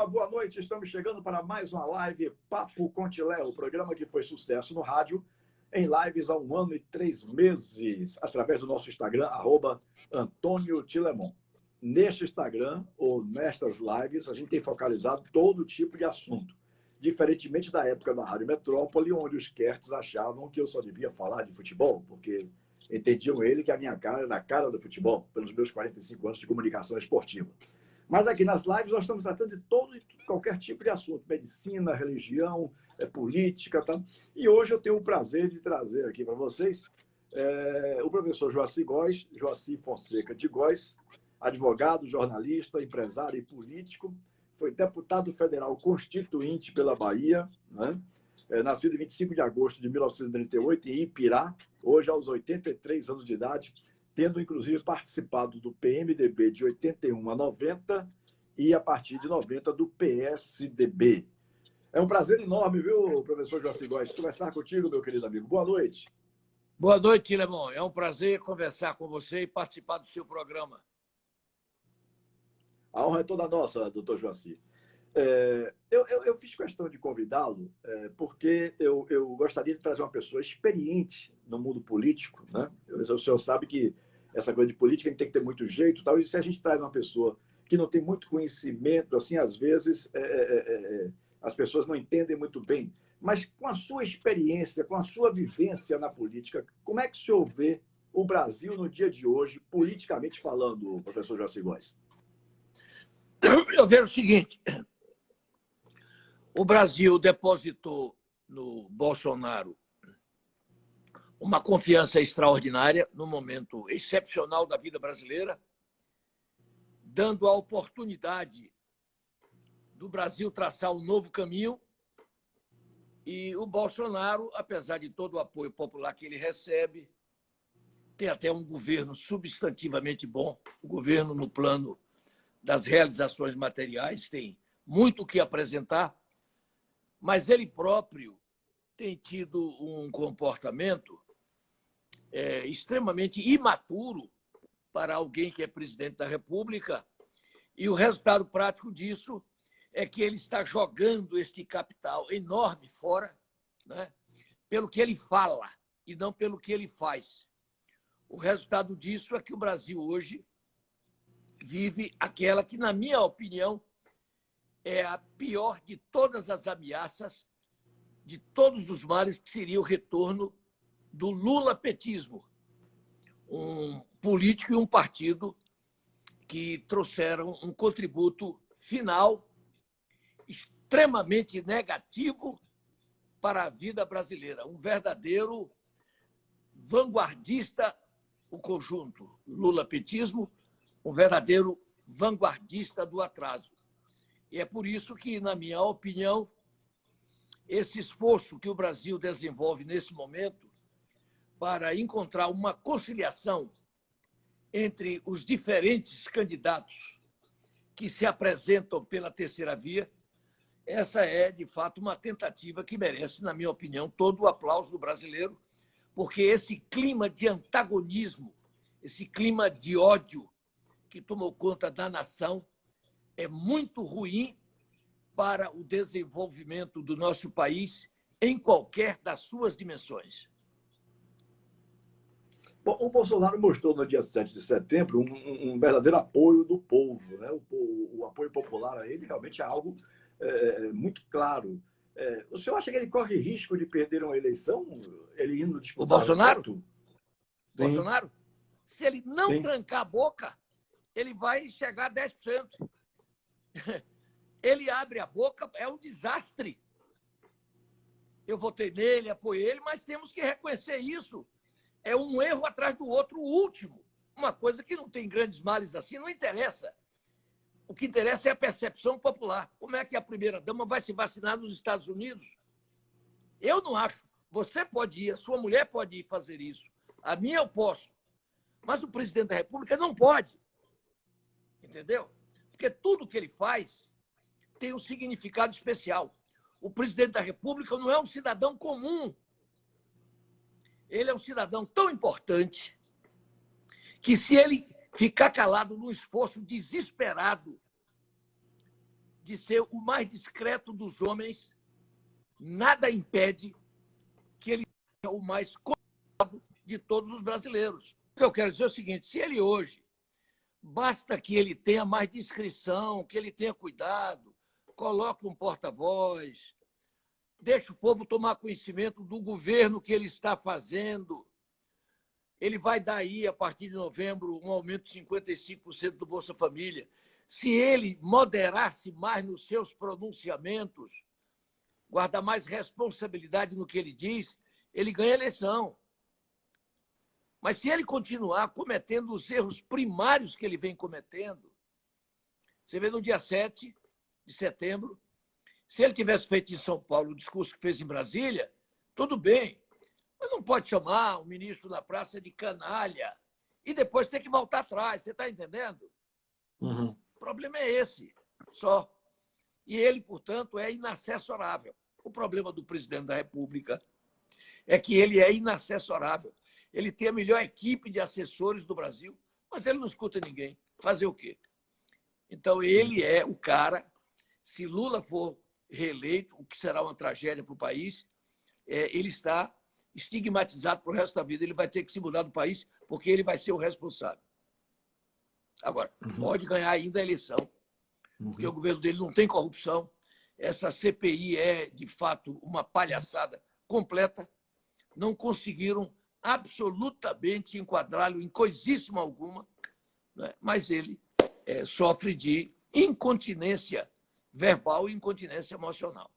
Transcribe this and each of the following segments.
boa noite. Estamos chegando para mais uma live Papo com Tilé, o programa que foi sucesso no rádio, em lives há 1 ano e 3 meses, através do nosso Instagram, @Antônio Tilemon. Neste Instagram, ou nestas lives, a gente tem focalizado todo tipo de assunto. Diferentemente da época da Rádio Metrópole, onde os Kertes achavam que eu só devia falar de futebol, porque entendiam ele que a minha cara era a cara do futebol, pelos meus 45 anos de comunicação esportiva. Mas aqui nas lives nós estamos tratando de todo e qualquer tipo de assunto, medicina, religião, política, tá? E hoje eu tenho o prazer de trazer aqui para vocês o professor Joacy Góes, Joacy Fonseca de Góes, advogado, jornalista, empresário e político, foi deputado federal constituinte pela Bahia, né? Nascido em 25 de agosto de 1938 em Ipirá, hoje aos 83 anos de idade, tendo inclusive participado do PMDB de 81 a 90 e a partir de 90 do PSDB. É um prazer enorme, viu, professor Joacy Góes, conversar contigo, meu querido amigo. Boa noite. Boa noite, Tilemon. É um prazer conversar com você e participar do seu programa. A honra é toda nossa, doutor Joacy. Eu fiz questão de convidá-lo porque eu gostaria de trazer uma pessoa experiente no mundo político, né? O senhor sabe que essa coisa de política a gente tem que ter muito jeito, tal, e se a gente traz uma pessoa que não tem muito conhecimento, assim, às vezes as pessoas não entendem muito bem. Mas com a sua experiência, com a sua vivência na política, como é que o senhor vê o Brasil no dia de hoje, politicamente falando, professor Joacy Góes? Eu vejo o seguinte: o Brasil depositou no Bolsonaro uma confiança extraordinária no momento excepcional da vida brasileira, dando a oportunidade do Brasil traçar um novo caminho. E o Bolsonaro, apesar de todo o apoio popular que ele recebe, tem até um governo substantivamente bom. O governo, no plano das realizações materiais, tem muito o que apresentar, mas ele próprio tem tido um comportamento extremamente imaturo para alguém que é presidente da República, e o resultado prático disso é que ele está jogando este capital enorme fora, né, pelo que ele fala e não pelo que ele faz. O resultado disso é que o Brasil hoje vive aquela que, na minha opinião, é a pior de todas as ameaças, de todos os males, que seria o retorno do lulapetismo, um político e um partido que trouxeram um contributo final extremamente negativo para a vida brasileira. Um verdadeiro vanguardista, o conjunto lulapetismo, um verdadeiro vanguardista do atraso. E é por isso que, na minha opinião, esse esforço que o Brasil desenvolve nesse momento para encontrar uma conciliação entre os diferentes candidatos que se apresentam pela terceira via, essa é, de fato, uma tentativa que merece, na minha opinião, todo o aplauso do brasileiro, porque esse clima de antagonismo, esse clima de ódio que tomou conta da nação é muito ruim para o desenvolvimento do nosso país em qualquer das suas dimensões. Bom, o Bolsonaro mostrou no dia 7 de setembro um verdadeiro apoio do povo, né? O apoio popular a ele realmente é algo muito claro. O senhor acha que ele corre risco de perder uma eleição, ele indo disputar o Bolsonaro? Sim. Bolsonaro? Se ele não Sim. trancar a boca, ele vai chegar a 10%. Ele abre a boca, é um desastre. Eu votei nele, apoiei ele, mas temos que reconhecer isso. É um erro atrás do outro, o último. Uma coisa que não tem grandes males assim, não interessa. O que interessa é a percepção popular. Como é que a primeira-dama vai se vacinar nos Estados Unidos? Eu não acho. Você pode ir, a sua mulher pode ir fazer isso. A minha eu posso. Mas o presidente da República não pode. Entendeu? Porque tudo que ele faz tem um significado especial. O presidente da República não é um cidadão comum. Ele é um cidadão tão importante que, se ele ficar calado num esforço desesperado de ser o mais discreto dos homens, nada impede que ele seja o mais conhecido de todos os brasileiros. O que eu quero dizer é o seguinte: se ele hoje, basta que ele tenha mais discrição, que ele tenha cuidado, coloque um porta-voz, deixe o povo tomar conhecimento do governo que ele está fazendo. Ele vai dar aí, a partir de novembro, um aumento de 55% do Bolsa Família. Se ele moderasse mais nos seus pronunciamentos, guardar mais responsabilidade no que ele diz, ele ganha a eleição. Mas se ele continuar cometendo os erros primários que ele vem cometendo, você vê no dia 7 de setembro, se ele tivesse feito em São Paulo o discurso que fez em Brasília, tudo bem. Mas não pode chamar o ministro da praça de canalha e depois ter que voltar atrás. Você está entendendo? Uhum. O problema é esse, só. E ele, portanto, é inassessorável. O problema do presidente da República é que ele é inassessorável. Ele tem a melhor equipe de assessores do Brasil, mas ele não escuta ninguém. Fazer o quê? Então, ele é o cara, se Lula for reeleito, o que será uma tragédia para o país, ele está estigmatizado para o resto da vida. Ele vai ter que se mudar do país porque ele vai ser o responsável. Agora, pode ganhar ainda a eleição, porque o governo dele não tem corrupção. Essa CPI é, de fato, uma palhaçada completa. Não conseguiram absolutamente enquadrá-lo em coisíssima alguma, né? Mas ele sofre de incontinência verbal e incontinência emocional.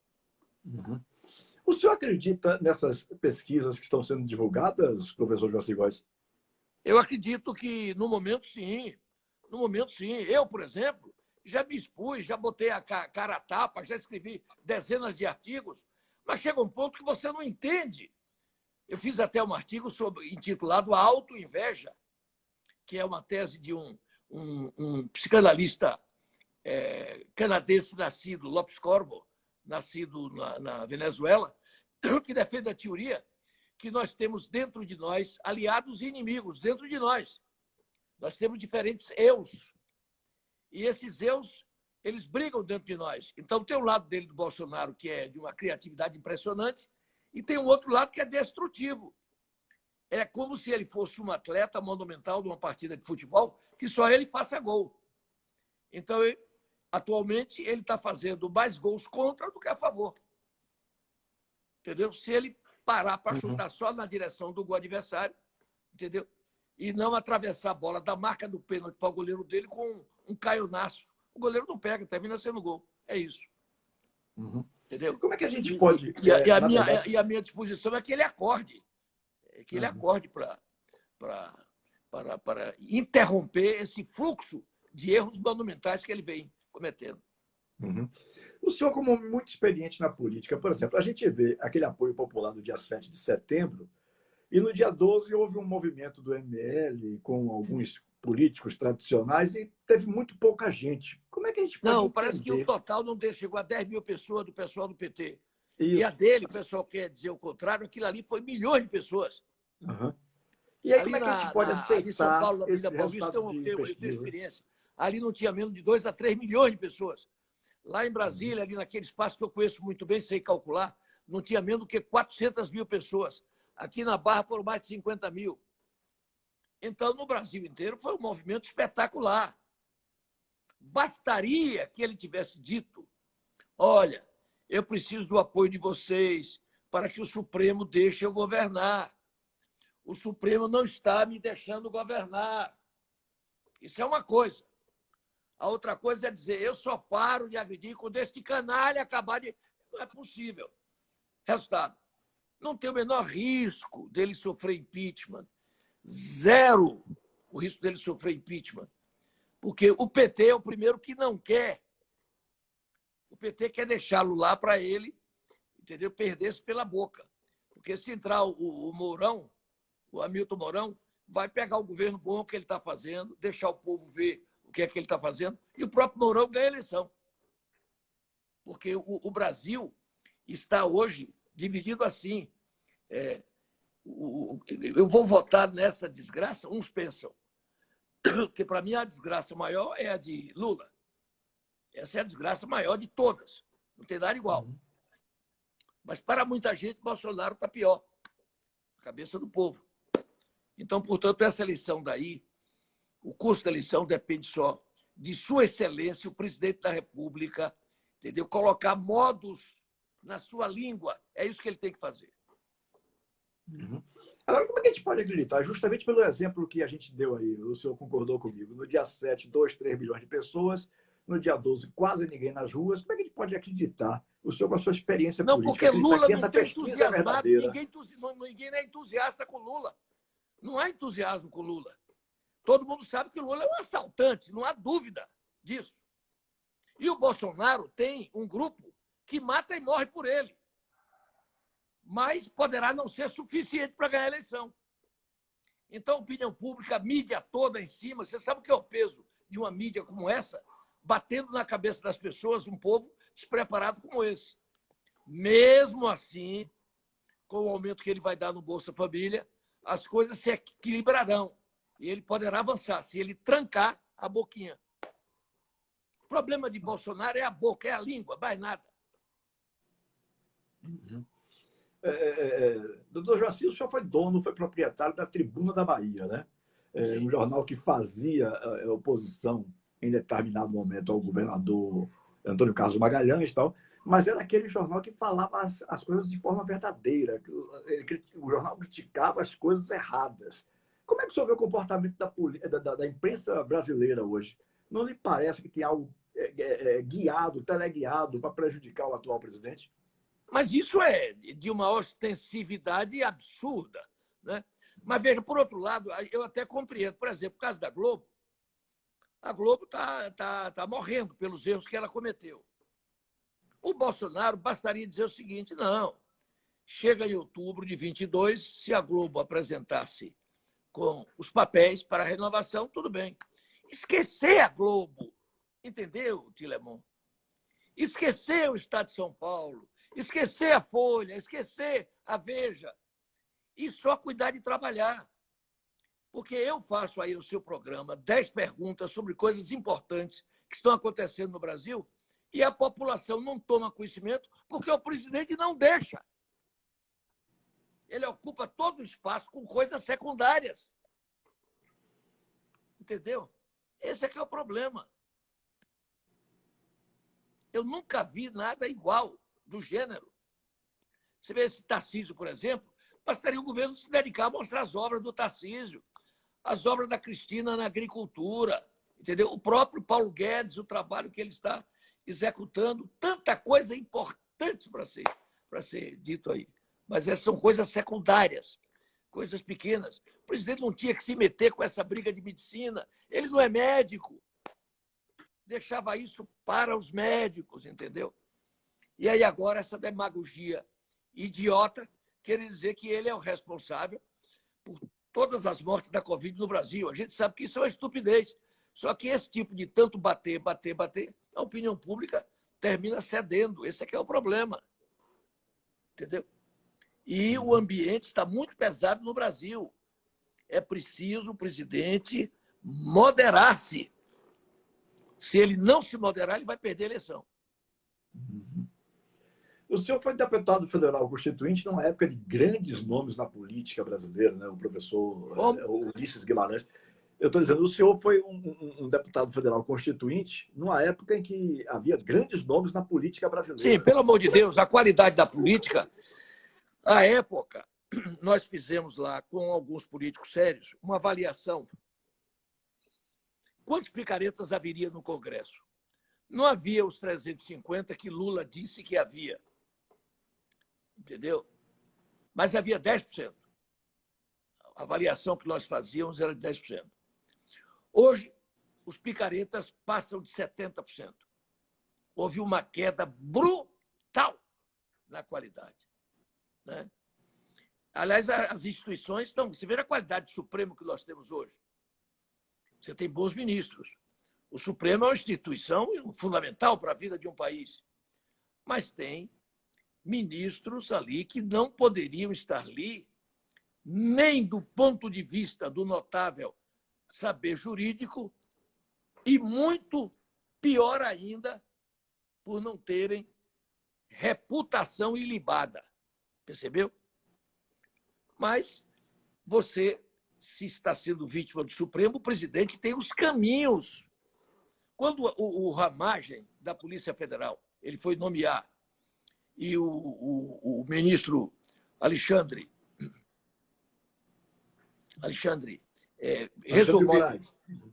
Uhum. O senhor acredita nessas pesquisas que estão sendo divulgadas, professor Joaci Góes? Eu acredito que, no momento, sim. No momento, sim. Eu, por exemplo, já me expus, já botei a cara a tapa, já escrevi dezenas de artigos, mas chega um ponto que você não entende. Eu fiz até um artigo intitulado A Autoinveja, que é uma tese de um psicanalista canadense nascido, Lopes Corbo, nascido na Venezuela, que defende a teoria que nós temos dentro de nós aliados e inimigos dentro de nós. Nós temos diferentes eus. E esses eus, eles brigam dentro de nós. Então, tem um lado dele do Bolsonaro, que é de uma criatividade impressionante, e tem um outro lado que é destrutivo. É como se ele fosse um atleta monumental de uma partida de futebol, que só ele faça gol. Então, atualmente, ele está fazendo mais gols contra do que a favor. Entendeu? Se ele parar para chutar só na direção do gol adversário, entendeu? E não atravessar a bola da marca do pênalti para o goleiro dele com um caionaço. O goleiro não pega, termina sendo gol. É isso. Uhum. Entendeu? Como é que a gente pode... E a minha disposição é que ele acorde. Que ele acorde para interromper esse fluxo de erros monumentais que ele vem cometendo. Uhum. O senhor, como muito experiente na política, por exemplo, a gente vê aquele apoio popular do dia 7 de setembro, e no dia 12 houve um movimento do ML com alguns políticos tradicionais e teve muito pouca gente. Como é que a gente pode entender? Parece que o total não chegou a 10 mil pessoas do pessoal do PT. Isso. E a dele, o pessoal quer dizer o contrário, aquilo ali foi milhões de pessoas. Uhum. E aí, ali como é que a gente pode aceitar ali em São Paulo, na esse Avenida Paulista, resultado de eu tenho pesquisa? experiência. Ali não tinha menos de 2 a 3 milhões de pessoas. Lá em Brasília, ali naquele espaço que eu conheço muito bem, sei calcular, não tinha menos do que 400 mil pessoas. Aqui na Barra foram mais de 50 mil. Então, no Brasil inteiro, foi um movimento espetacular. Bastaria que ele tivesse dito: olha, eu preciso do apoio de vocês para que o Supremo deixe eu governar. O Supremo não está me deixando governar. Isso é uma coisa. A outra coisa é dizer: eu só paro de agredir quando este canalha acabar de... Não é possível. Resultado: não tem o menor risco dele sofrer impeachment. Zero o risco dele sofrer impeachment. Porque o PT é o primeiro que não quer. O PT quer deixá-lo lá para ele, entendeu? Perder-se pela boca. Porque se entrar o Mourão, o Hamilton Mourão, vai pegar o governo bom que ele está fazendo, deixar o povo ver o que é que ele está fazendo, e o próprio Mourão ganha a eleição. Porque o Brasil está hoje dividido assim. Eu vou votar nessa desgraça? Uns pensam que, para mim, a desgraça maior é a de Lula. Essa é a desgraça maior de todas. Não tem nada igual. Mas para muita gente, Bolsonaro está pior. A cabeça do povo. Então, portanto, essa eleição daí, o custo da eleição depende só de Sua Excelência, o presidente da República, entendeu? Colocar modos na sua língua. É isso que ele tem que fazer. Agora, como é que a gente pode acreditar? Justamente pelo exemplo que a gente deu aí, o senhor concordou comigo. No dia 7, 2, 3 milhões de pessoas. No dia 12, quase ninguém nas ruas. Como é que a gente pode acreditar, o senhor com a sua experiência Não, política, porque acreditar Lula que não essa tem pesquisa é entusiasmado, verdadeira? ninguém é entusiasta com Lula. Não há entusiasmo com Lula. Todo mundo sabe que Lula é um assaltante, não há dúvida disso. E o Bolsonaro tem um grupo que mata e morre por ele. Mas poderá não ser suficiente para ganhar a eleição. Então, a opinião pública, a mídia toda em cima, você sabe o que é o peso de uma mídia como essa, batendo na cabeça das pessoas, um povo despreparado como esse. Mesmo assim, com o aumento que ele vai dar no Bolsa Família, as coisas se equilibrarão. E ele poderá avançar, se ele trancar a boquinha. O problema de Bolsonaro é a boca, é a língua, mais nada. Doutor Joaci, o senhor foi dono, foi proprietário da Tribuna da Bahia, né? Um jornal que fazia oposição em determinado momento ao governador Antônio Carlos Magalhães e tal, mas era aquele jornal que falava as coisas de forma verdadeira. O jornal criticava as coisas erradas. Como é que o senhor vê o comportamento da imprensa brasileira hoje? Não lhe parece que tem algo guiado, teleguiado para prejudicar o atual presidente? Mas isso é de uma ostensividade absurda, né? Mas veja, por outro lado, eu até compreendo, por exemplo, o caso da Globo, a Globo tá morrendo pelos erros que ela cometeu. O Bolsonaro bastaria dizer o seguinte: não, chega em outubro de 22, se a Globo apresentasse com os papéis para a renovação, tudo bem. Esquecer a Globo, entendeu, Tilemon? Esquecer o Estado de São Paulo, esquecer a Folha, esquecer a Veja e só cuidar de trabalhar. Porque eu faço aí no seu programa 10 perguntas sobre coisas importantes que estão acontecendo no Brasil e a população não toma conhecimento porque o presidente não deixa. Ele ocupa todo o espaço com coisas secundárias. Entendeu? Esse é que é o problema. Eu nunca vi nada igual do gênero. Você vê esse Tarcísio, por exemplo, bastaria o governo se dedicar a mostrar as obras do Tarcísio, as obras da Cristina na agricultura, entendeu? O próprio Paulo Guedes, o trabalho que ele está executando, tanta coisa importante para ser dito aí. Mas essas são coisas secundárias, coisas pequenas. O presidente não tinha que se meter com essa briga de medicina. Ele não é médico. Deixava isso para os médicos, entendeu? E aí agora essa demagogia idiota quer dizer que ele é o responsável por todas as mortes da Covid no Brasil. A gente sabe que isso é uma estupidez. Só que esse tipo de tanto bater, a opinião pública termina cedendo. Esse é que é o problema. Entendeu? E o ambiente está muito pesado no Brasil. É preciso o presidente moderar-se. Se ele não se moderar, ele vai perder a eleição. O senhor foi deputado federal constituinte numa época de grandes nomes na política brasileira, né? O professor Ulisses Guimarães. Eu estou dizendo, o senhor foi um deputado federal constituinte numa época em que havia grandes nomes na política brasileira. Sim, pelo amor de Deus, a qualidade da política, à época, nós fizemos lá, com alguns políticos sérios, uma avaliação. Quantos picaretas haveria no Congresso? Não havia os 350 que Lula disse que havia. Entendeu? Mas havia 10%. A avaliação que nós fazíamos era de 10%. Hoje, os picaretas passam de 70%. Houve uma queda brutal na qualidade. Né? Aliás, as instituições estão... Você vê a qualidade do Supremo que nós temos hoje. Você tem bons ministros. O Supremo é uma instituição fundamental para a vida de um país. Mas tem ministros ali que não poderiam estar ali nem do ponto de vista do notável saber jurídico e muito Pior ainda, por não terem reputação ilibada. Percebeu? Mas você, se está sendo vítima do Supremo, o presidente tem os caminhos. Quando o Ramagem, da Polícia Federal, ele foi nomear, e o ministro Alexandre Alexandre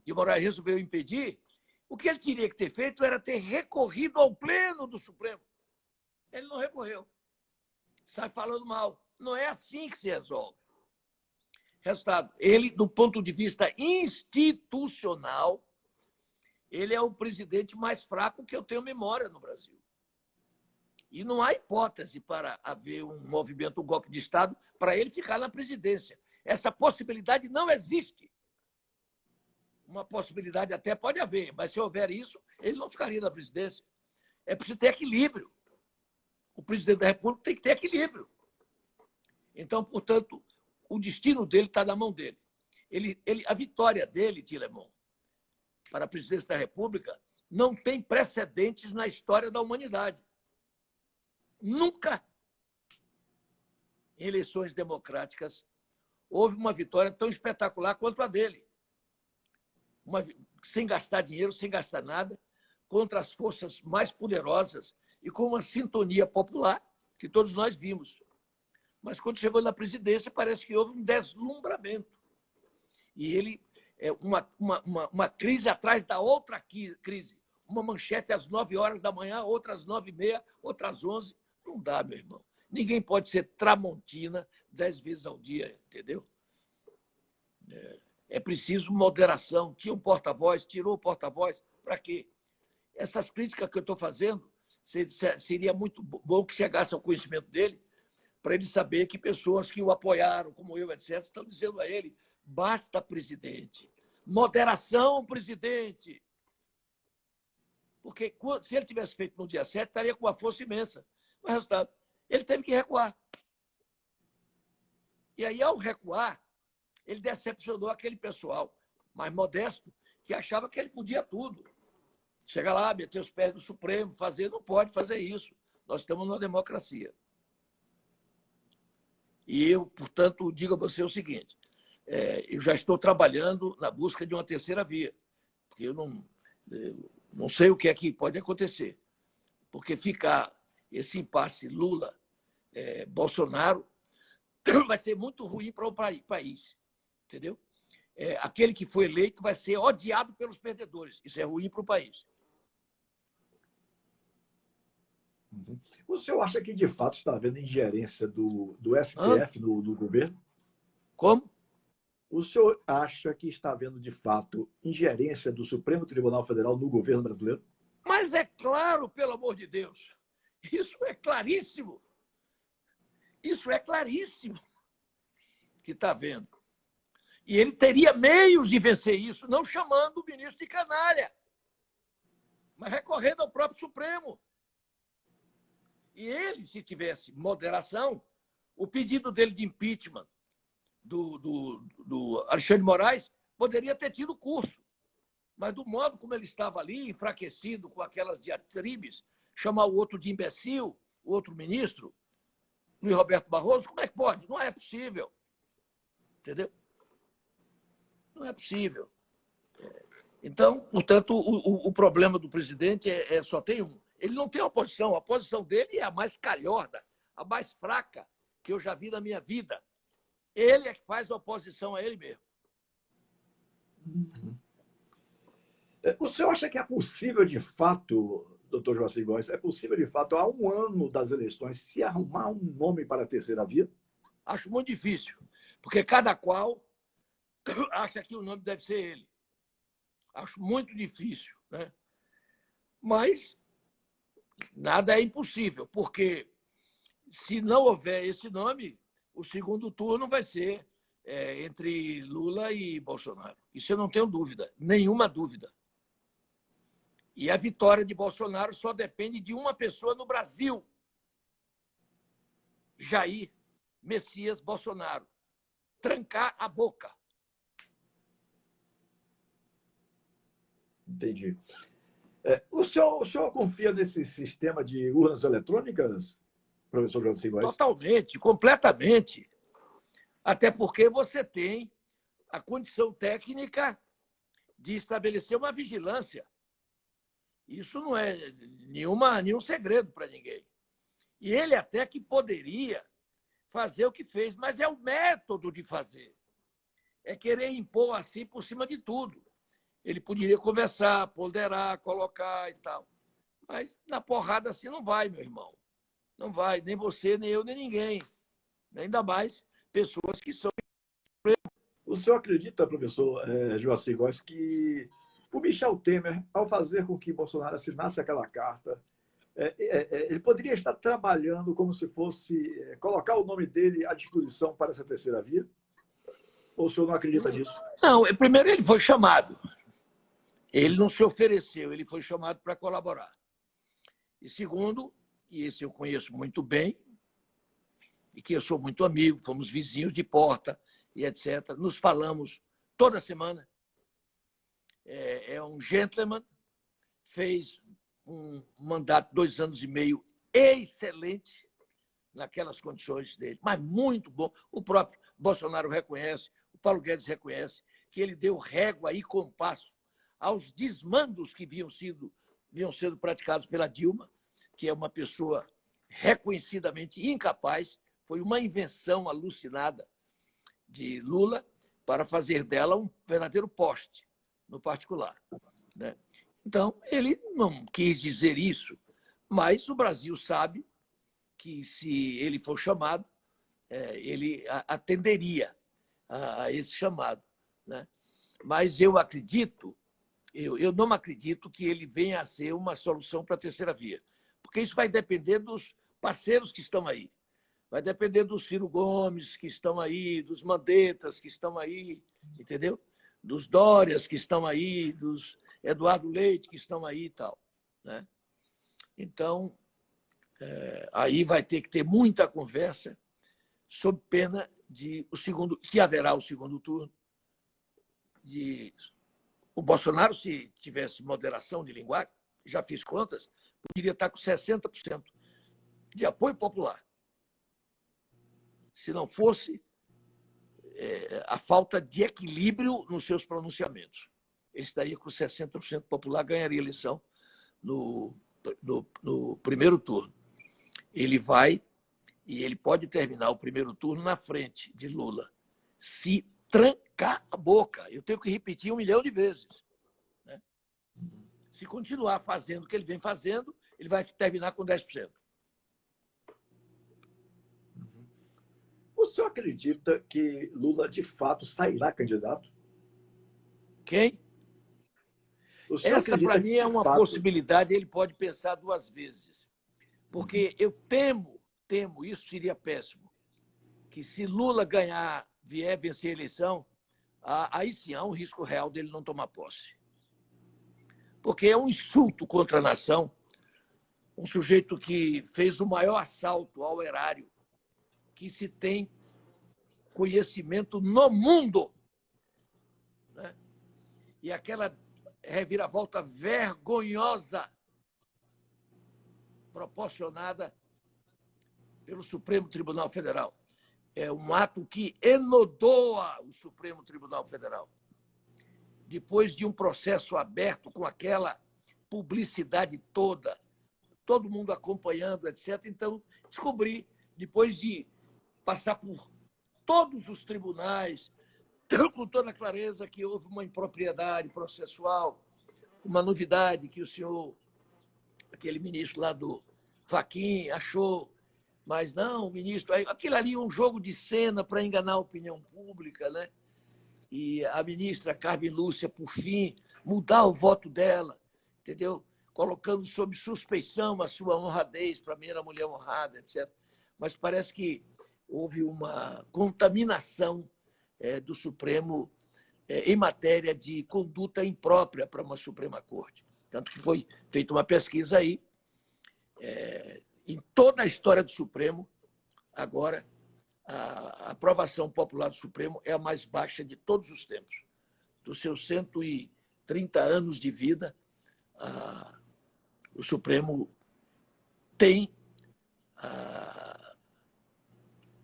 de Moraes resolveu impedir, o que ele teria que ter feito era ter recorrido ao Pleno do Supremo. Ele não recorreu. Sai falando mal. Não é assim que se resolve. Resultado, ele, do ponto de vista institucional, ele é o presidente mais fraco que eu tenho memória no Brasil. E não há hipótese para haver um movimento, um golpe de Estado, para ele ficar na presidência. Essa possibilidade não existe. Uma possibilidade até pode haver, mas se houver isso, ele não ficaria na presidência. É preciso ter equilíbrio. O presidente da República tem que ter equilíbrio. Então, portanto, o destino dele está na mão dele. A vitória dele, Tilemon, para a presidência da República, não tem precedentes na história da humanidade. Nunca, em eleições democráticas, houve uma vitória tão espetacular quanto a dele. Sem gastar dinheiro, sem gastar nada, contra as forças mais poderosas e com uma sintonia popular que todos nós vimos. Mas quando chegou na presidência, parece que houve um deslumbramento. E ele uma crise atrás da outra crise. Uma manchete às 9 horas da manhã, outra às 9h30, outra às 11. Não dá, meu irmão. Ninguém pode ser Tramontina 10 vezes ao dia, entendeu? É preciso moderação. Tinha um porta-voz, tirou o porta-voz. Para quê? Essas críticas que eu estou fazendo, seria muito bom que chegasse ao conhecimento dele, para ele saber que pessoas que o apoiaram, como eu, etc., estão dizendo a ele: basta, presidente. Moderação, presidente. Porque se ele tivesse feito no dia 7, estaria com uma força imensa. Mas, resultado, ele teve que recuar. E aí, ao recuar, ele decepcionou aquele pessoal mais modesto que achava que ele podia tudo. Chegar lá, meter os pés no Supremo, fazer, não pode fazer isso. Nós estamos numa democracia. E eu, portanto, digo a você o seguinte: eu já estou trabalhando na busca de uma terceira via, porque eu não sei o que é que pode acontecer. Porque ficar esse impasse Lula-Bolsonaro vai ser muito ruim para o país, entendeu? Aquele que foi eleito vai ser odiado pelos perdedores. Isso é ruim para o país. O senhor acha que, de fato, está havendo ingerência do STF no governo? Como? O senhor acha que está havendo, de fato, ingerência do Supremo Tribunal Federal no governo brasileiro? Mas é claro, pelo amor de Deus. Isso é claríssimo. Isso é claríssimo que está vendo. E ele teria meios de vencer isso, não chamando o ministro de canalha, mas recorrendo ao próprio Supremo. E ele, se tivesse moderação, o pedido dele de impeachment do Alexandre de Moraes poderia ter tido curso. Mas do modo como ele estava ali, enfraquecido com aquelas diatribes, chamar o outro de imbecil, o outro ministro, Luiz Roberto Barroso, como é que pode? Não é possível. Entendeu? Não é possível. Então, portanto, o problema do presidente só tem um. Ele não tem oposição. A oposição dele é a mais calhorda, a mais fraca que eu já vi na minha vida. Ele é que faz oposição a ele mesmo. O senhor acha que é possível, de fato, doutor Joacir Góes, é possível, de fato, há um ano das eleições, se arrumar um nome para a terceira via? Acho muito difícil, porque cada qual acha que o nome deve ser ele. Acho muito difícil, né? Mas nada é impossível, porque se não houver esse nome, o segundo turno vai ser entre Lula e Bolsonaro. Isso eu não tenho dúvida, nenhuma dúvida. E a vitória de Bolsonaro só depende de uma pessoa no Brasil: Jair Messias Bolsonaro. Trancar a boca. Entendi. O senhor confia nesse sistema de urnas eletrônicas, professor Joacim Góes? Totalmente, completamente. Até porque você tem a condição técnica de estabelecer uma vigilância. Isso não é nenhum segredo para ninguém. E ele até que poderia fazer o que fez, mas é o método de fazer. É querer impor assim por cima de tudo. Ele poderia conversar, ponderar, colocar e tal. Mas na porrada assim não vai, meu irmão. Não vai, nem você, nem eu, nem ninguém. Ainda mais pessoas que são. O senhor acredita, professor Joacim Góes, que o Michel Temer, ao fazer com que Bolsonaro assinasse aquela carta, ele poderia estar trabalhando como se fosse colocar o nome dele à disposição para essa terceira via? Ou o senhor não acredita nisso? Não, primeiro ele foi chamado. Ele não se ofereceu, ele foi chamado para colaborar. E segundo, e esse eu conheço muito bem, e que eu sou muito amigo, fomos vizinhos de porta e etc. Nos falamos toda semana. É um gentleman, fez um mandato 2 anos e meio excelente naquelas condições dele, mas muito bom. O próprio Bolsonaro reconhece, o Paulo Guedes reconhece que ele deu régua e compasso aos desmandos que vinham sendo praticados pela Dilma, que é uma pessoa reconhecidamente incapaz, foi uma invenção alucinada de Lula para fazer dela um verdadeiro poste no particular, né? Então, ele não quis dizer isso, mas o Brasil sabe que, se ele for chamado, ele atenderia a esse chamado, né? Mas eu acredito, eu não acredito que ele venha a ser uma solução para a terceira via, porque isso vai depender dos parceiros que estão aí, vai depender do Ciro Gomes, que estão aí, dos Mandettas, que estão aí, entendeu? Dos Dórias, que estão aí, dos Eduardo Leite, que estão aí e tal, né? Então, aí vai ter que ter muita conversa, sob pena de que haverá o segundo turno, de o Bolsonaro, se tivesse moderação de linguagem, já fiz contas, poderia estar com 60% de apoio popular. Se não fosse a falta de equilíbrio nos seus pronunciamentos. Ele estaria com 60% popular, ganharia a eleição no primeiro turno. Ele vai e ele pode terminar o primeiro turno na frente de Lula, se trancar a boca. Eu tenho que repetir 1 milhão de vezes, né? Se continuar fazendo o que ele vem fazendo, ele vai terminar com 10%. O senhor acredita que Lula, de fato, sairá candidato? Quem? O senhor Essa, para acredita mim, que, é de uma fato... possibilidade, ele pode pensar 2 vezes. Porque eu temo, isso seria péssimo, que se Lula vier vencer a eleição, aí sim há um risco real dele não tomar posse. Porque é um insulto contra a nação, um sujeito que fez o maior assalto ao erário que se tem conhecimento no mundo, né? E aquela reviravolta vergonhosa proporcionada pelo Supremo Tribunal Federal. É um ato que enodoa o Supremo Tribunal Federal. Depois de um processo aberto com aquela publicidade toda, todo mundo acompanhando, etc. Então, descobri, depois de passar por todos os tribunais, com toda a clareza, que houve uma impropriedade processual, uma novidade que o senhor, aquele ministro lá do Fachin, achou, mas não, o ministro... Aquilo ali é um jogo de cena para enganar a opinião pública, né? E a ministra Carmen Lúcia, por fim, mudar o voto dela, entendeu? Colocando sob suspeição a sua honradez, para mim era mulher honrada, etc. Mas parece que houve uma contaminação do Supremo em matéria de conduta imprópria para uma Suprema Corte. Tanto que foi feita uma pesquisa aí, em toda a história do Supremo, agora, a aprovação popular do Supremo é a mais baixa de todos os tempos. Dos seus 130 anos de vida, o Supremo tem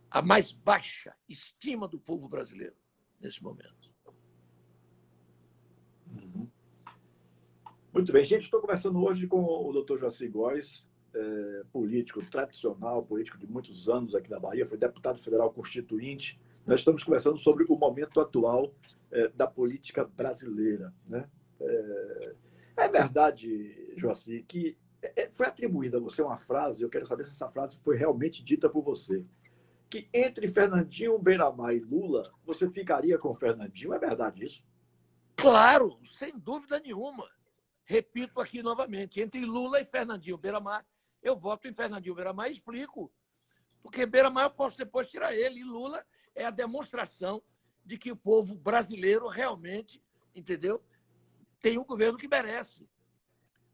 a mais baixa estima do povo brasileiro nesse momento. Muito bem, gente. Estou conversando hoje com o doutor Joacy Góes, político tradicional, político de muitos anos aqui na Bahia, foi deputado federal constituinte. Nós estamos conversando sobre o momento atual da política brasileira, né? É verdade, Joacy, que foi atribuída a você uma frase, eu quero saber se essa frase foi realmente dita por você, que entre Fernandinho Beiramar e Lula, você ficaria com Fernandinho. É verdade isso? Claro, sem dúvida nenhuma. Repito aqui novamente, entre Lula e Fernandinho Beiramar, eu voto em Fernandinho Beiramar e explico. Porque Beiramar eu posso depois tirar ele, e Lula é a demonstração de que o povo brasileiro realmente, entendeu, tem um governo que merece.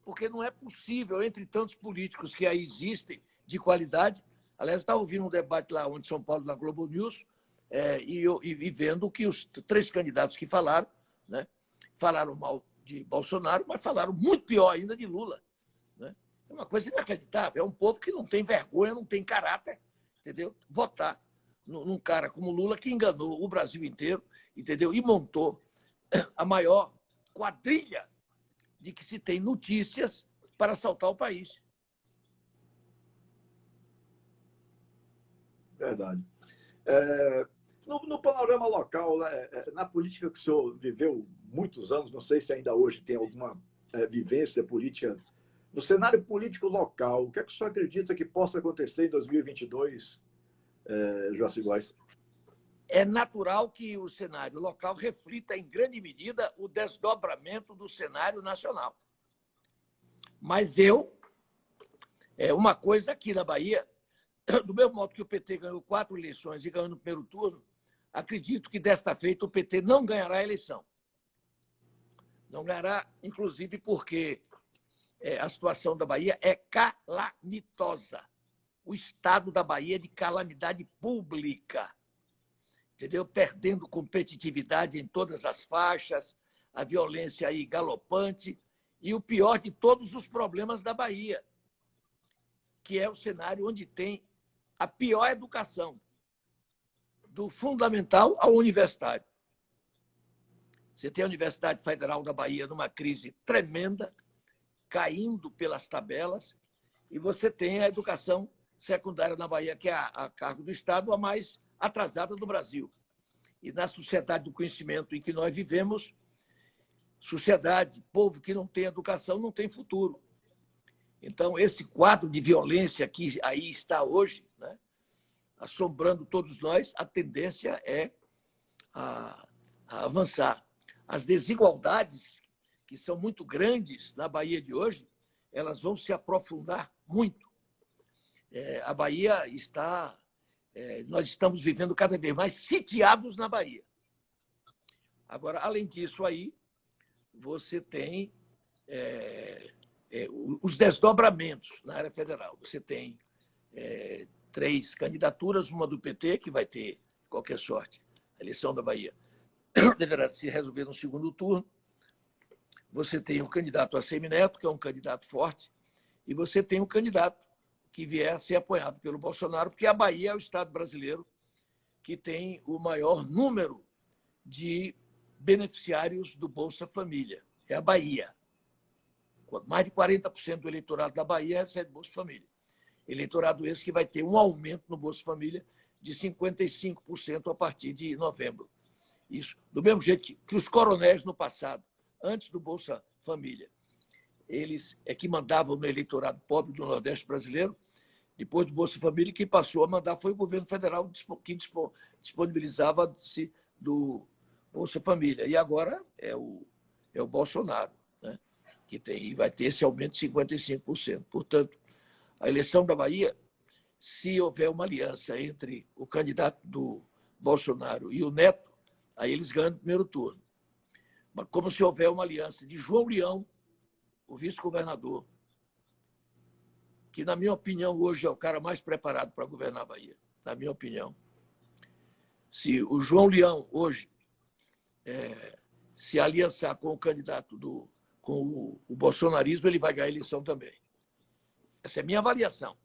Porque não é possível, entre tantos políticos que aí existem, de qualidade. Aliás, eu estava ouvindo um debate lá onde São Paulo, na Globo News, e vendo que os 3 candidatos que falaram, né, falaram mal de Bolsonaro, mas falaram muito pior ainda de Lula. Né? É uma coisa inacreditável. É um povo que não tem vergonha, não tem caráter, entendeu? Votar num cara como Lula, que enganou o Brasil inteiro, entendeu? E montou a maior quadrilha de que se tem notícias para assaltar o país. Verdade. No panorama local, na política que o senhor viveu muitos anos, não sei se ainda hoje tem alguma vivência política, no cenário político local, o que é que o senhor acredita que possa acontecer em 2022, Joacy Góes? É natural que o cenário local reflita, em grande medida, o desdobramento do cenário nacional. Mas uma coisa aqui na Bahia, do mesmo modo que o PT ganhou 4 eleições e ganhou no primeiro turno, acredito que desta feita o PT não ganhará a eleição. Não ganhará, inclusive, porque a situação da Bahia é calamitosa. O estado da Bahia é de calamidade pública. Entendeu? Perdendo competitividade em todas as faixas, a violência aí galopante e o pior de todos os problemas da Bahia, que é o cenário onde tem a pior educação, do fundamental ao universitário. Você tem a Universidade Federal da Bahia numa crise tremenda, caindo pelas tabelas, e você tem a educação secundária na Bahia, que é a cargo do Estado, a mais atrasada do Brasil. E na sociedade do conhecimento em que nós vivemos, sociedade, povo que não tem educação, não tem futuro. Então, esse quadro de violência que aí está hoje, né, assombrando todos nós, a tendência é a avançar. As desigualdades, que são muito grandes na Bahia de hoje, elas vão se aprofundar muito. A Bahia está... nós estamos vivendo cada vez mais sitiados na Bahia. Agora, além disso aí, você tem os desdobramentos na área federal. Você tem 3 candidaturas, uma do PT, que vai ter, de qualquer sorte, a eleição da Bahia deverá se resolver no segundo turno. Você tem o candidato Assemineto, que é um candidato forte, e você tem um candidato que vier a ser apoiado pelo Bolsonaro, porque a Bahia é o estado brasileiro que tem o maior número de beneficiários do Bolsa Família. É a Bahia. Mais de 40% do eleitorado da Bahia recebe Bolsa Família. Eleitorado esse que vai ter um aumento no Bolsa Família de 55% a partir de novembro. Isso, do mesmo jeito que os coronéis no passado, antes do Bolsa Família, eles que mandavam no eleitorado pobre do Nordeste brasileiro. Depois do Bolsa Família, quem passou a mandar foi o governo federal, que disponibilizava-se do Bolsa Família. E agora é o Bolsonaro, né, que vai ter esse aumento de 55%. Portanto, a eleição da Bahia, se houver uma aliança entre o candidato do Bolsonaro e o Neto, aí eles ganham no primeiro turno. Mas como se houver uma aliança de João Leão, o vice-governador, que, na minha opinião, hoje é o cara mais preparado para governar a Bahia, na minha opinião. Se o João Leão, hoje, se aliançar com o candidato do com o bolsonarismo, ele vai ganhar a eleição também. Essa é a minha avaliação.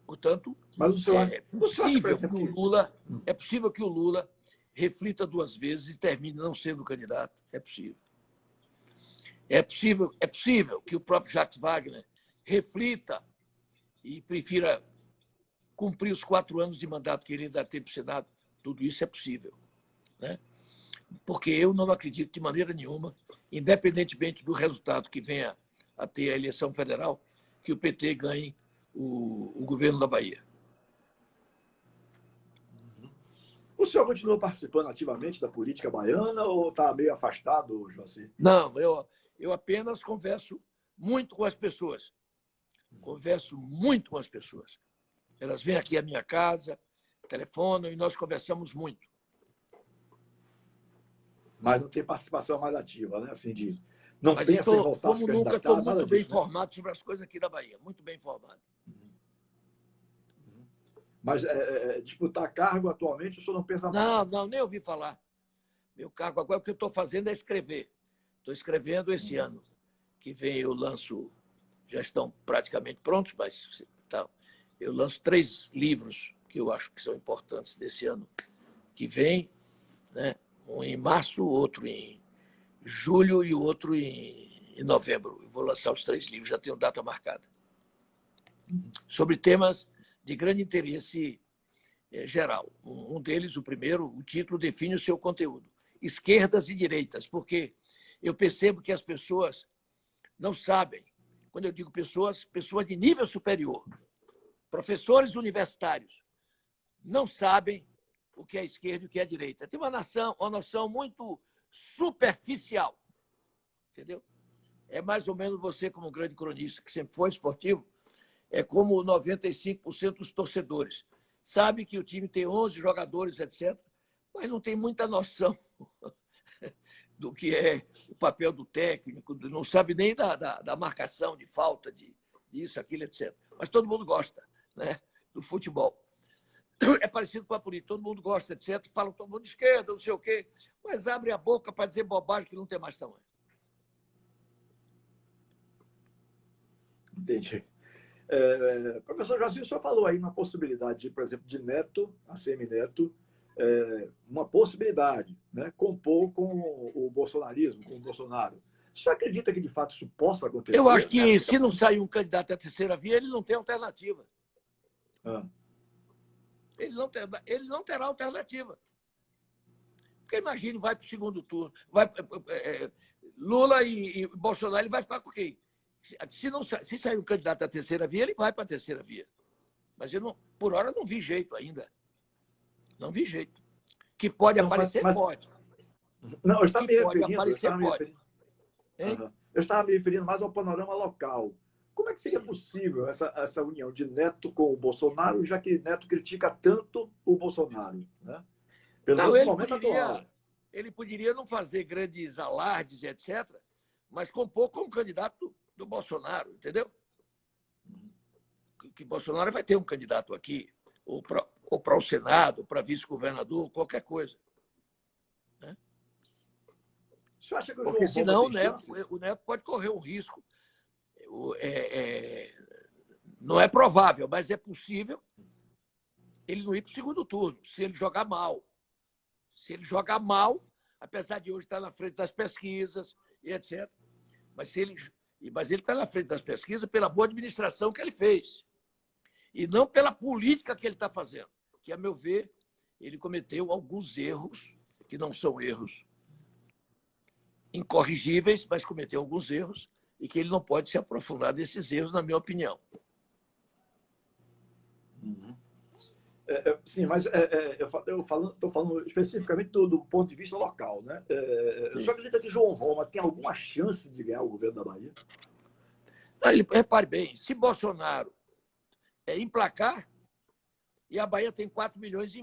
Portanto, Mas o senhor é acha, por possível que exemplo, é possível que o Lula reflita duas vezes e termine não sendo candidato. É possível. É possível que o próprio Jacques Wagner reflita e prefira cumprir os 4 anos de mandato que ele ainda tem para o Senado. Tudo isso é possível. Né? Porque eu não acredito de maneira nenhuma, independentemente do resultado que venha a ter a eleição federal, que o PT ganhe o governo da Bahia. o senhor continua participando ativamente da política baiana ou está meio afastado, Joacir? Não, eu apenas converso muito com as pessoas. Converso muito com as pessoas. Elas vêm aqui à minha casa, telefonam e nós conversamos muito. Mas não tem participação mais ativa, né? Assim, não Mas pensa em voltar a se como nunca, estou candidatar, nada muito bem disso, né? informado sobre as coisas aqui da Bahia. Muito bem informado. Mas disputar cargo atualmente, o senhor não pensa mais? Não, nem ouvi falar. Meu cargo agora, o que eu estou fazendo é escrever. Estou escrevendo esse ano. Que vem eu lanço, já estão praticamente prontos, mas tá, eu lanço 3 livros que eu acho que são importantes desse ano que vem, né? Um em março, outro em julho e o outro em novembro. Eu vou lançar os 3 livros, já tenho data marcada. Sobre temas de grande interesse geral. Um deles, o primeiro, o título define o seu conteúdo. Esquerdas e direitas, porque eu percebo que as pessoas não sabem, quando eu digo pessoas, pessoas de nível superior, professores universitários, não sabem o que é esquerda e o que é direita. Tem uma noção muito superficial, entendeu? É mais ou menos você, como grande cronista, que sempre foi esportivo, é como 95% dos torcedores. Sabe que o time tem 11 jogadores, etc., mas não tem muita noção do que é o papel do técnico, não sabe nem da marcação de falta, disso, aquilo, etc. Mas todo mundo gosta, né, do futebol. É parecido com a política, todo mundo gosta, etc. Fala todo mundo de esquerda, não sei o quê, mas abre a boca para dizer bobagem que não tem mais tamanho. Entendi. Professor Joacir, o senhor falou aí na possibilidade, por exemplo, de Neto, a semineto, uma possibilidade, né? Compor com o bolsonarismo, com o Bolsonaro. O senhor acredita que, de fato, isso possa Eu acho acontecer? que, se não sair um candidato à terceira via, ele não tem alternativa. Ah. Ele não terá alternativa. Porque imagine, vai para o segundo turno. Lula e Bolsonaro, ele vai ficar com quem? Se sair um candidato à terceira via, ele vai para a terceira via. Mas eu não, por hora não vi jeito ainda. Não vi jeito. Que pode Não, aparecer, pode. Não, eu estava Que me pode referindo, aparecer, pode. eu estava me referindo mais ao panorama local. Como é que seria possível essa união de Neto com o Bolsonaro, já que Neto critica tanto o Bolsonaro, né? Pelo menos no momento atual. Ele poderia não fazer grandes alardes, etc., mas compor como candidato do Bolsonaro, entendeu? Que Bolsonaro vai ter um candidato aqui, ou para o Senado, ou para vice-governador, qualquer coisa. Né? O senhor acha que o Porque João Roma senão tem chances? o Neto pode correr um risco. Não é provável, mas é possível ele não ir para o segundo turno, se ele jogar mal. Se ele jogar mal, apesar de hoje estar na frente das pesquisas e etc., mas ele está na frente das pesquisas pela boa administração que ele fez. E não pela política que ele está fazendo. Que, a meu ver, ele cometeu alguns erros, que não são erros incorrigíveis, mas cometeu alguns erros e que ele não pode se aprofundar nesses erros, na minha opinião. Uhum. Sim, mas eu estou falando especificamente do ponto de vista local, né? O senhor acredita que João Roma tem alguma chance de ganhar o governo da Bahia? Repare bem, se Bolsonaro emplacar, e a Bahia tem 4,5 milhões de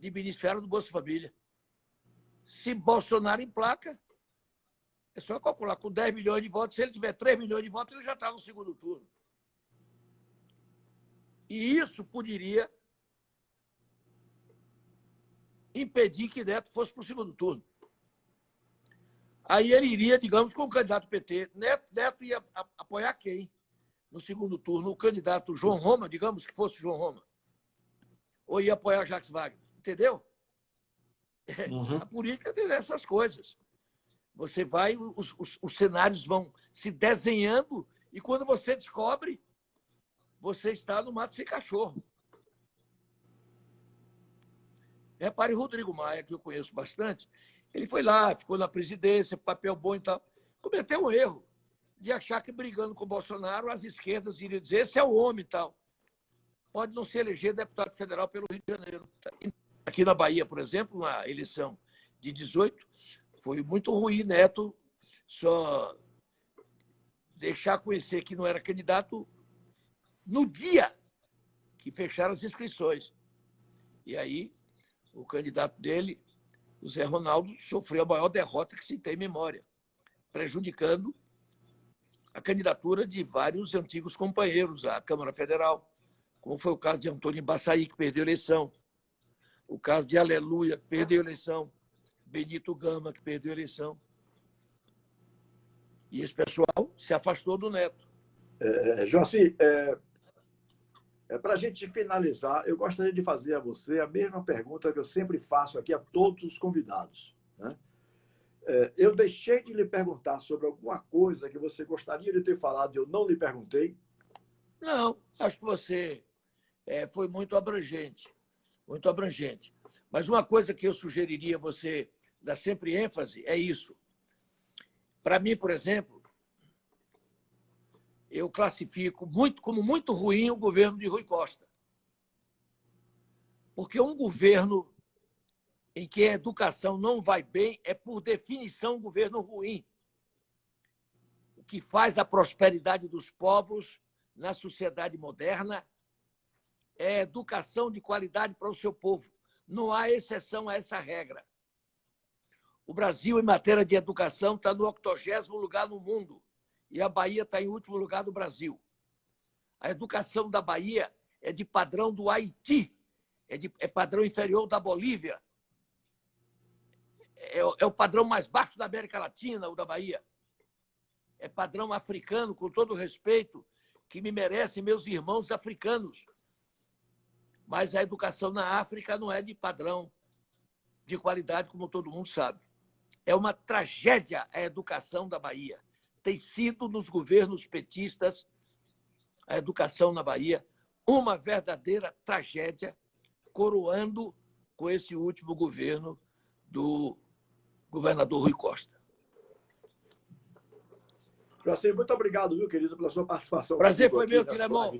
beneficiários do Bolsa Família. Se Bolsonaro emplaca, é só calcular com 10 milhões de votos. Se ele tiver 3 milhões de votos, ele já está no segundo turno. E isso poderia impedir que Neto fosse para o segundo turno. Aí ele iria, digamos, com o candidato PT. Neto ia apoiar quem? No segundo turno, o candidato João Roma, digamos que fosse João Roma. Ou ia apoiar Jacques Wagner. Entendeu? Uhum. A política tem essas coisas. Você vai, os cenários vão se desenhando e quando você descobre, você está no mato sem cachorro. Repare, Rodrigo Maia, que eu conheço bastante, ele foi lá, ficou na presidência, papel bom e tal. Cometeu um erro de achar que brigando com o Bolsonaro, as esquerdas iriam dizer esse é o homem e tal. Pode não se eleger deputado federal pelo Rio de Janeiro. Aqui na Bahia, por exemplo, na eleição de 18, foi muito ruim Neto só deixar conhecer que não era candidato no dia que fecharam as inscrições. E aí, o candidato dele, o Zé Ronaldo, sofreu a maior derrota que se tem em memória, prejudicando a candidatura de vários antigos companheiros à Câmara Federal, como foi o caso de Antônio Embaçaí, que perdeu a eleição, o caso de Aleluia, que perdeu a eleição, Benito Gama, que perdeu a eleição. E esse pessoal se afastou do Neto. Joaci, para a gente finalizar, eu gostaria de fazer a você a mesma pergunta que eu sempre faço aqui a todos os convidados. Né? Eu deixei de lhe perguntar sobre alguma coisa que você gostaria de ter falado e eu não lhe perguntei? Não, acho que você foi muito abrangente. Muito abrangente. Mas uma coisa que eu sugeriria você dar sempre ênfase é isso. Para mim, por exemplo, eu classifico como muito ruim o governo de Rui Costa. Porque um governo em que a educação não vai bem é, por definição, um governo ruim. O que faz a prosperidade dos povos na sociedade moderna é educação de qualidade para o seu povo. Não há exceção a essa regra. O Brasil, em matéria de educação, está no 80º lugar no mundo e a Bahia está em último lugar do Brasil. A educação da Bahia é de padrão do Haiti, é padrão inferior da Bolívia, é o padrão mais baixo da América Latina, o da Bahia. É padrão africano, com todo o respeito que me merecem meus irmãos africanos. Mas a educação na África não é de padrão de qualidade, como todo mundo sabe. É uma tragédia a educação da Bahia. Tem sido, nos governos petistas, a educação na Bahia uma verdadeira tragédia, coroando com esse último governo do governador Rui Costa. Joaci, muito obrigado, viu, querido, pela sua participação. Prazer foi meu, Tilemon.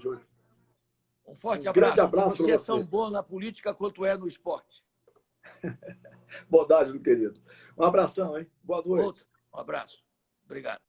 Um forte abraço. Grande abraço você para é tão bom na política quanto é no esporte. Bondade, meu querido. Um abração, hein? Boa noite. Um abraço. Obrigado.